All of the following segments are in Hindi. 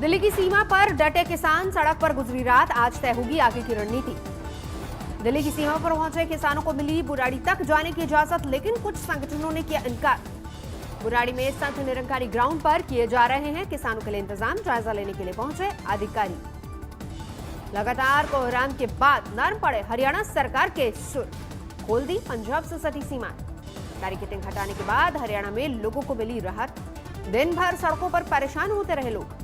दिल्ली की सीमा पर डटे किसान, सड़क पर गुजरी रात, आज तय होगी आगे की रणनीति। दिल्ली की सीमा पर पहुंचे किसानों को मिली बुराड़ी तक जाने की इजाजत, लेकिन कुछ संगठनों ने किया इनकार। बुराड़ी में संत निरंकारी ग्राउंड पर किए जा रहे हैं किसानों के लिए इंतजाम, जायजा लेने के लिए पहुंचे अधिकारी। लगातार कोहराम के बाद नरम पड़े हरियाणा सरकार के सुर, खोल दी पंजाब से सटी सीमाएं। बैरिकेडिंग हटाने के बाद हरियाणा में लोगों को मिली राहत, दिन भर सड़कों पर परेशान होते रहे लोग।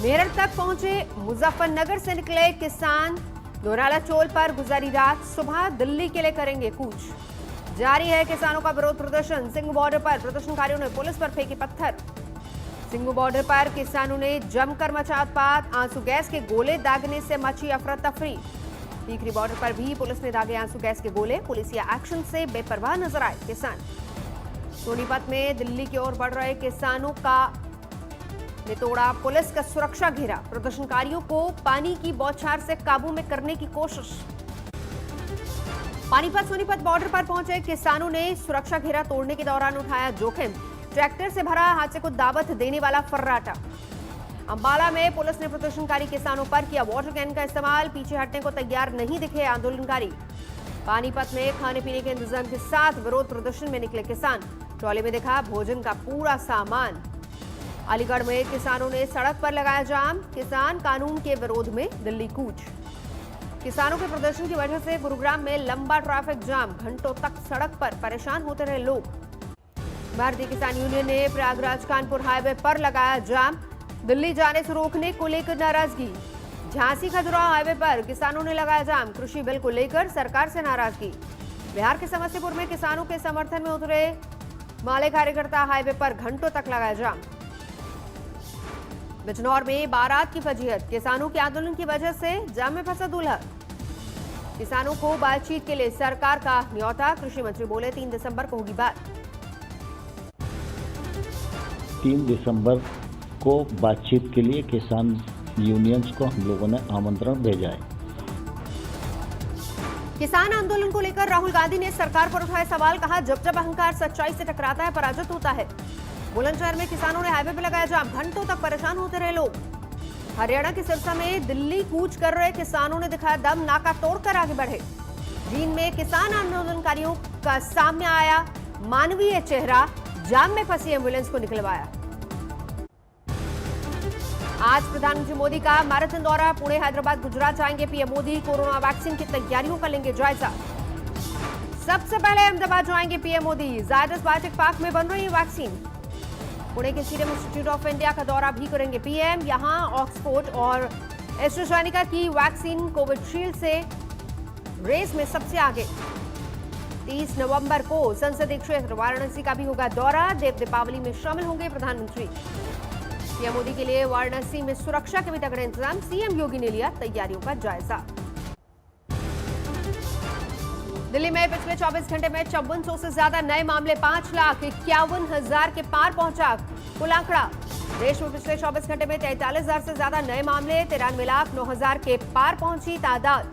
मेरठ तक पहुंचे मुजफ्फरनगर से निकले किसान, दोराला चौल पर गुजारी रात, सुबह दिल्ली के लिए करेंगे कूच। जारी है किसानों का विरोध प्रदर्शन, सिंघ बॉर्डर पर प्रदर्शनकारियों ने पुलिस पर फेंके पत्थर। सिंघ बॉर्डर पर किसानों ने जमकर मचा उत्पात, आंसू गैस के गोले दागने से मची अफरा तफरी। टीकरी बॉर्डर पर भी पुलिस ने दागे आंसू गैस के गोले, पुलिसिया एक्शन से बेपरवाह नजर आए किसान। सोनीपत में दिल्ली की ओर बढ़ रहे किसानों का ने तोड़ा पुलिस का सुरक्षा घेरा, प्रदर्शनकारियों को पानी की बौछार से काबू में करने की कोशिश। पानीपत सोनीपत बॉर्डर पर पहुंचे किसानों ने सुरक्षा घेरा तोड़ने के दौरान उठाया जोखिम, ट्रैक्टर से भरा हादसे को दावत देने वाला फर्राटा। अंबाला में पुलिस ने प्रदर्शनकारी किसानों पर किया वाटर कैन का इस्तेमाल, पीछे हटने को तैयार नहीं दिखे आंदोलनकारी। पानीपत में खाने पीने के इंतजाम के साथ विरोध प्रदर्शन में निकले किसान, ट्रॉली में दिखा भोजन का पूरा सामान। अलीगढ़ में किसानों ने सड़क पर लगाया जाम, किसान कानून के विरोध में दिल्ली कूच। किसानों के प्रदर्शन की वजह से गुरुग्राम में लंबा ट्रैफिक जाम, घंटों तक सड़क पर परेशान होते रहे लोग। भारतीय किसान यूनियन ने प्रयागराज कानपुर हाईवे पर लगाया जाम, दिल्ली जाने से रोकने को लेकर नाराजगी। झांसी खजुराहो हाईवे पर किसानों ने लगाया जाम, कृषि बिल को लेकर सरकार से नाराजगी। बिहार के समस्तीपुर में किसानों के समर्थन में उतरे माले कार्यकर्ता, हाईवे पर घंटों तक लगाया जाम। बिजनौर में बारात की फजीहत, किसानों के आंदोलन की वजह से जाम में फंसा दूल्हा। किसानों को बातचीत के लिए सरकार का न्योता, कृषि मंत्री बोले 3 दिसंबर को होगी बात। 3 दिसंबर को बातचीत के लिए किसान यूनियंस को हम लोगों ने आमंत्रण भेजा है। किसान आंदोलन को लेकर राहुल गांधी ने सरकार पर उठाए सवाल, कहा जब जब अहंकार सच्चाई से टकराता है पराजित होता है। बुलंदशहर में किसानों ने हाईवे पर लगाया जाम, घंटों तक परेशान होते रहे लोग। हरियाणा के सिरसा में दिल्ली कूच कर रहे किसानों ने दिखाया दम, नाका तोड़कर आगे बढ़े। जींद में किसान आंदोलनकारियों का सामने आया मानवीय चेहरा, जाम में फंसी एम्बुलेंस को निकलवाया। आज प्रधानमंत्री मोदी का मैराथन दौरा, पुणे हैदराबाद गुजरात जाएंगे पीएम मोदी, कोरोना वैक्सीन की तैयारियों का लेंगे जायजा। सबसे पहले अहमदाबाद जाएंगे PM Modi, Zydus biotech park में बन रही है वैक्सीन। पुणे के सीरम इंस्टीट्यूट ऑफ इंडिया का दौरा भी करेंगे पीएम, यहां ऑक्सफोर्ड और एस्ट्राजेनेका की वैक्सीन कोविशील्ड से रेस में सबसे आगे। 30 नवंबर को संसदीय क्षेत्र वाराणसी का भी होगा दौरा, देव दीपावली में शामिल होंगे प्रधानमंत्री। पीएम मोदी के लिए वाराणसी में सुरक्षा के भी तगड़े इंतजाम, सीएम योगी ने लिया तैयारियों का जायजा। दिल्ली में पिछले 24 घंटे में 5400 से ज्यादा नए मामले, 5,51,000 के पार पहुंचा कुल आंकड़ा। देश में पिछले 24 घंटे में 43,000 से ज्यादा नए मामले, 93,09,000 के पार पहुंची तादाद।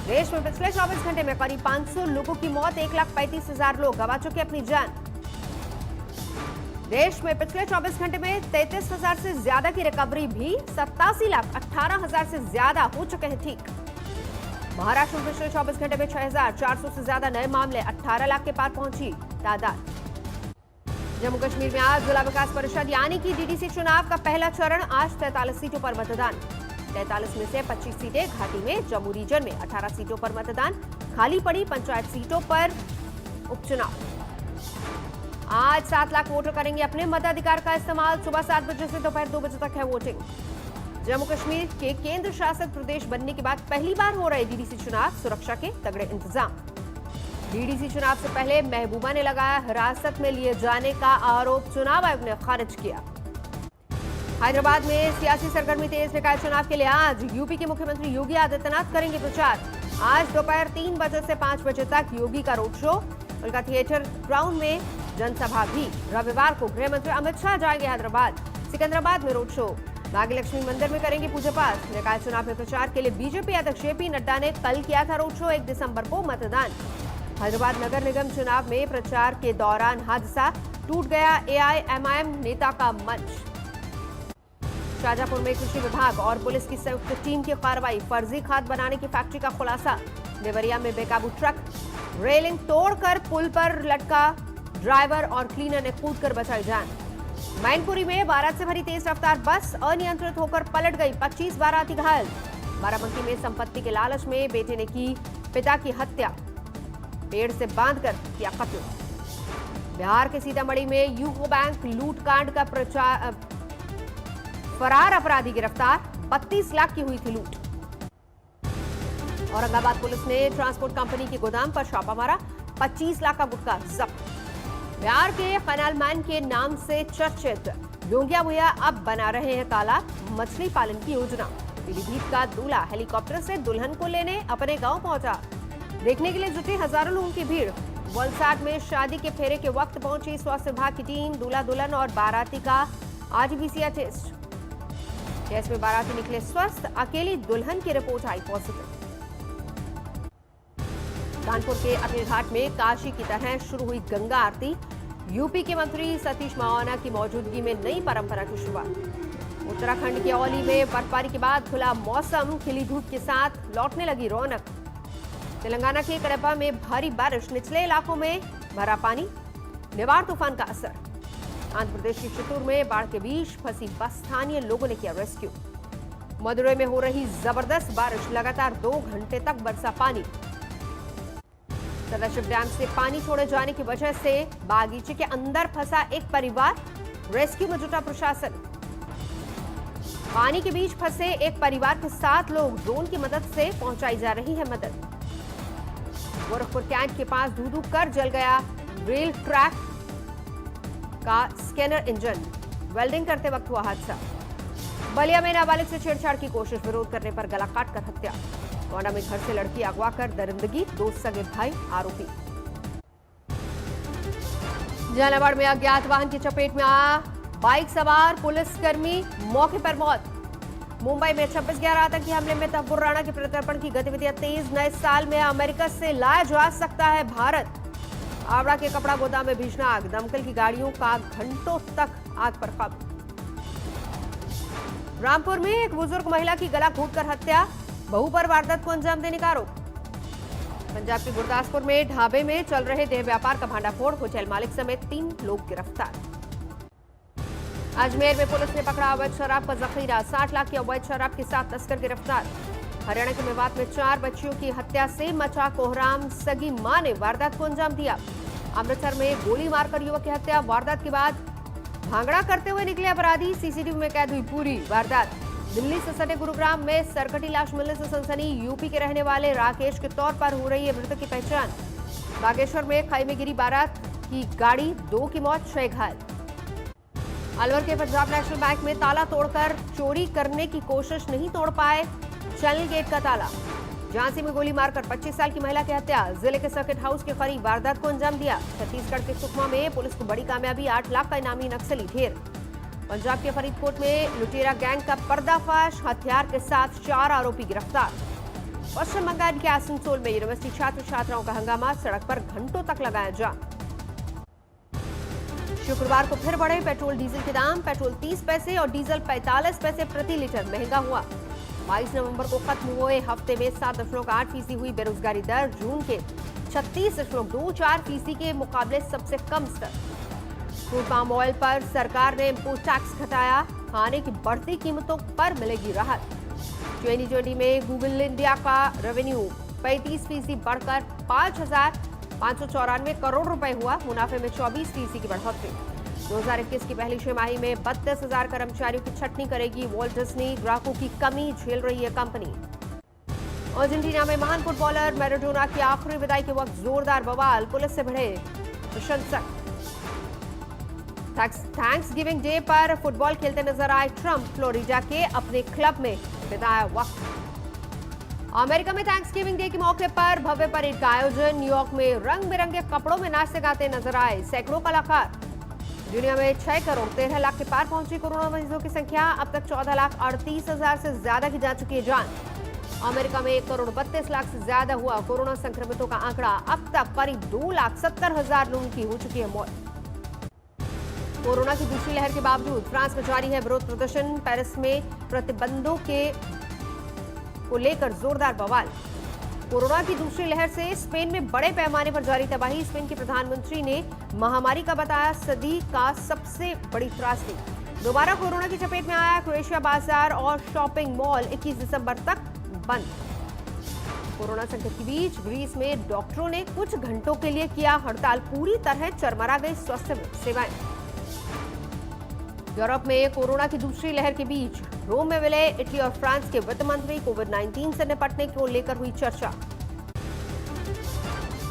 देश में पिछले 24 घंटे में करीब 500 लोगों की मौत, 1,35,000 लोग गंवा चुके अपनी जान। देश में पिछले 24 घंटे में 33,000 से ज्यादा की रिकवरी भी, 87,18,000 से ज्यादा हो चुके हैं ठीक। महाराष्ट्र में पिछले 24 घंटे में 6,400 से ज्यादा नए मामले, 18 लाख के पार पहुंची तादाद। जम्मू कश्मीर में आज जिला विकास परिषद यानी कि डीडीसी चुनाव का पहला चरण, आज 43 सीटों पर मतदान। 43 में से 25 सीटें घाटी में, जम्मू रीजन में 18 सीटों पर मतदान, खाली पड़ी पंचायत सीटों पर उपचुनाव। आज 7 लाख वोटर करेंगे अपने मताधिकार का इस्तेमाल, सुबह 7 बजे से दोपहर 2 बजे तक है वोटिंग। जम्मू कश्मीर के केंद्र शासित प्रदेश बनने के बाद पहली बार हो रहे डीडीसी चुनाव, सुरक्षा के तगड़े इंतजाम। डीडीसी चुनाव से पहले महबूबा ने लगाया हिरासत में लिए जाने का आरोप, चुनाव आयोग ने खारिज किया। हैदराबाद में सियासी सरगर्मी तेज, निकाय चुनाव के लिए आज यूपी के मुख्यमंत्री योगी आदित्यनाथ करेंगे प्रचार। आज दोपहर 3 बजे से 5 बजे तक योगी का रोड शो, उनका थिएटर ग्राउंड में जनसभा भी। रविवार को गृह मंत्री अमित शाह जाएंगे हैदराबाद, सिकंदराबाद में रोड शो। भाग्य लक्ष्मी मंदिर में करेंगे पूजा पाठ। निकाय चुनाव में प्रचार के लिए बीजेपी अध्यक्ष जेपी नड्डा ने कल किया था रोड शो, 1 दिसंबर को मतदान। हैदराबाद नगर निगम चुनाव में प्रचार के दौरान हादसा, टूट गया एआईएमआईएम नेता का मंच। शाजापुर में कृषि विभाग और पुलिस की संयुक्त टीम की कार्रवाई, फर्जी खाद बनाने की फैक्ट्री का खुलासा। देवरिया में बेकाबू ट्रक रेलिंग तोड़कर पुल पर लटका, ड्राइवर और क्लीनर ने कूदकर बचाई जान। मैनपुरी में बारात से भरी तेज रफ्तार बस अनियंत्रित होकर पलट गई, 25 बाराती घायल। बाराबंकी में संपत्ति के लालच में बेटे ने की पिता की हत्या, पेड़ से बांधकर किया कत्ल। बिहार के सीतामढ़ी में यूको बैंक लूटकांड का फरार अपराधी गिरफ्तार, 32 लाख की हुई थी लूट। औरंगाबाद पुलिस ने ट्रांसपोर्ट कंपनी के गोदाम पर छापा मारा, 25 लाख का गुटखा जब्त। बिहार के खनालमैन के नाम से चर्चित योगिया भैया अब बना रहे हैं तालाब, मछली पालन की योजना। पीलीभीत का दूल्हा हेलीकॉप्टर से दुल्हन को लेने अपने गांव पहुंचा, देखने के लिए जुटी हजारों लोगों की भीड़। वलसाड में शादी के फेरे के वक्त पहुंची स्वास्थ्य विभाग की टीम, दूल्हा दुल्हन और बाराती का आरटीपीसीआर टेस्ट। टेस्ट में बाराती निकले स्वस्थ, अकेली दुल्हन की रिपोर्ट आई पॉजिटिव। कानपुर के अमीर घाट में काशी की तरह शुरू हुई गंगा आरती, यूपी के मंत्री सतीश महाना की मौजूदगी में नई परंपरा की शुरुआत। उत्तराखंड के औली में बर्फबारी के बाद खुला मौसम, खिली धूप के साथ लौटने लगी रौनक। तेलंगाना के कडपा में भारी बारिश, निचले इलाकों में भरा पानी, निवार तूफान का असर। आंध्र प्रदेश के चित्तूर में बाढ़ के बीच फंसी बस, स्थानीय लोगों ने किया रेस्क्यू। मदुरई में हो रही जबरदस्त बारिश, लगातार 2 घंटे तक बरसा पानी। सदाशिव डैम से पानी छोड़े जाने की वजह से बागीचे के अंदर फंसा एक परिवार, रेस्क्यू में जुटा प्रशासन। पानी के बीच फंसे एक परिवार के 7 लोग, ड्रोन की मदद से पहुंचाई जा रही है मदद। गोरखपुर कैंट के पास धू कर जल गया रेल ट्रैक का स्कैनर इंजन, वेल्डिंग करते वक्त हुआ हादसा। बलिया में नाबालिग से छेड़छाड़ की कोशिश, विरोध करने पर गला काटकर हत्या। गोंडा में घर से लड़की अगवा कर दरिंदगी, 2 सगे भाई आरोपी। झालावाड़ में अज्ञात वाहन की चपेट में आया बाइक सवार पुलिसकर्मी, मौके पर मौत। मुंबई में 26/11 आतंकी हमले में तब्बुर राणा के प्रत्यर्पण की गतिविधियां तेज, नए साल में अमेरिका से लाया जा सकता है भारत। आवड़ा के कपड़ा गोदाम में भीषण आग, दमकल की गाड़ियों का घंटों तक आग पर काबू। रामपुर में एक बुजुर्ग महिला की गला घोंटकर हत्या, बहू पर वारदात को अंजाम देने का आरोप। पंजाब के गुरदासपुर में ढाबे में चल रहे देह व्यापार का भांडाफोड़, होटल मालिक समेत 3 लोग गिरफ्तार। अजमेर में पुलिस ने पकड़ा अवैध शराब का जखीरा, 60 लाख की अवैध शराब के साथ तस्कर गिरफ्तार। हरियाणा के मेवात में 4 बच्चियों की हत्या से मचा कोहराम, सगी मां ने वारदात को अंजाम दिया। अमृतसर में गोली मारकर युवक की हत्या, वारदात के बाद भांगड़ा करते हुए निकले अपराधी, सीसीटीवी में कैद हुई पूरी वारदात। दिल्ली से सटे गुरुग्राम में सरकटी लाश मिलने से सनसनी, यूपी के रहने वाले राकेश के तौर पर हो रही है मृतक की पहचान। बागेश्वर में खाई में गिरी बारात की गाड़ी, 2 की मौत, 6 घायल। अलवर के पंजाब नेशनल बैंक में ताला तोड़कर चोरी करने की कोशिश, नहीं तोड़ पाए चैनल गेट का ताला। झांसी में गोली मारकर 25 साल की महिला की हत्या, जिले के सर्किट हाउस के करीब वारदात को अंजाम दिया। छत्तीसगढ़ के सुकमा में पुलिस को बड़ी कामयाबी, 8 लाख का इनामी नक्सली ढेर। पंजाब के फरीदकोट में लुटेरा गैंग का पर्दाफाश, हथियार के साथ 4 आरोपी गिरफ्तार। पश्चिम बंगाल के आसनसोल में यूनिवर्सिटी छात्र छात्राओं का हंगामा, सड़क पर घंटों तक लगाया जाम। शुक्रवार को फिर बढ़े पेट्रोल डीजल के दाम, पेट्रोल 30 पैसे और डीजल 45 पैसे प्रति लीटर महंगा हुआ। 22 नवंबर को खत्म हुए हफ्ते में 7.8% हुई बेरोजगारी दर, जून के 36.24% के मुकाबले सबसे कम स्तर। क्रूड पाम ऑयल पर सरकार ने इम्पोर्ट टैक्स घटाया, खाने की बढ़ती कीमतों पर मिलेगी राहत। 2020 में गूगल इंडिया का रेवेन्यू 35% बढ़कर 5,594 करोड़ रुपए हुआ, मुनाफे में 24% की बढ़ोतरी। 2021 की पहली छमाही में 32,000 कर्मचारियों की छटनी करेगी वॉल्ट डिज्नी, ग्राहकों की कमी झेल रही है कंपनी। अर्जेंटीना में महान फुटबॉलर मैराडोना की आखिरी विदाई के वक्त जोरदार बवाल, पुलिस से भिड़े प्रशंसक। थैंक्स गिविंग डे पर फुटबॉल खेलते नजर आए ट्रंप, फ्लोरिडा के अपने क्लब में बिताया वक्त। अमेरिका में थैंक्स गिविंग डे के मौके पर भव्य परेड का आयोजन, न्यूयॉर्क में रंग बिरंगे कपड़ों में नाचते गाते नजर आए सैकड़ों कलाकार। दुनिया में 6 करोड़ 13 लाख के पार पहुंची कोरोना मरीजों की संख्या, अब तक 14,38,000 से ज्यादा की जा चुकी है जान। अमेरिका में 1 करोड़ 32 लाख से ज्यादा हुआ कोरोना संक्रमितों का आंकड़ा, अब तक करीब 2,70,000 लोगों की हो चुकी है मौत। कोरोना की दूसरी लहर के बावजूद फ्रांस में जारी है विरोध प्रदर्शन। पेरिस में प्रतिबंधों को लेकर जोरदार बवाल। कोरोना की दूसरी लहर से स्पेन में बड़े पैमाने पर जारी तबाही। स्पेन के प्रधानमंत्री ने महामारी का बताया सदी का सबसे बड़ी त्रासदी। दोबारा कोरोना की चपेट में आया क्रोएशिया। बाजार और शॉपिंग मॉल 21 दिसंबर तक बंद। कोरोना संकट के बीच ग्रीस में डॉक्टरों ने कुछ घंटों के लिए किया हड़ताल। पूरी तरह चरमरा गई स्वास्थ्य सेवाएं। यूरोप में कोरोना की दूसरी लहर के बीच रोम में मिले इटली और फ्रांस के वित्त मंत्री। कोविड-19 से निपटने को लेकर हुई चर्चा।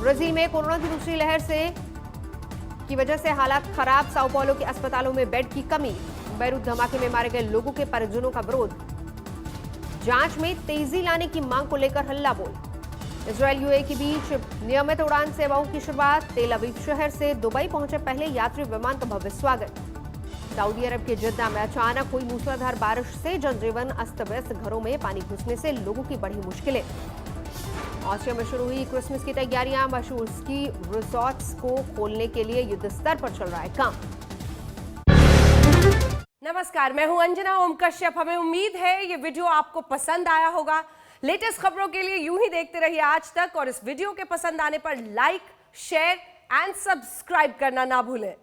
ब्राजील में कोरोना की दूसरी लहर की वजह से हालात खराब। साओ पाउलो के अस्पतालों में बेड की कमी। बेरूत धमाके में मारे गए लोगों के परिजनों का विरोध। जांच में तेजी लाने की मांग को लेकर हल्ला बोल। इजरायल यूएई के बीच नियमित उड़ान सेवाओं की शुरुआत। तेल अवीव शहर से दुबई पहुंचे पहले यात्री विमान का भव्य स्वागत। सऊदी अरब के जिद्दा में अचानक हुई मूसलाधार बारिश से जनजीवन अस्त व्यस्त। घरों में पानी घुसने से लोगों की बढ़ी मुश्किलें। ऑस्ट्रिया में शुरू हुई क्रिसमस की तैयारियां। मशहूर स्की रिसॉर्ट्स को खोलने के लिए युद्ध स्तर पर चल रहा है काम। नमस्कार, मैं हूं अंजना ओम कश्यप। हमें उम्मीद है ये वीडियो आपको पसंद आया होगा। लेटेस्ट खबरों के लिए यूं ही देखते रहिए आज तक और इस वीडियो के पसंद आने पर लाइक, शेयर एंड सब्सक्राइब करना ना भूलें।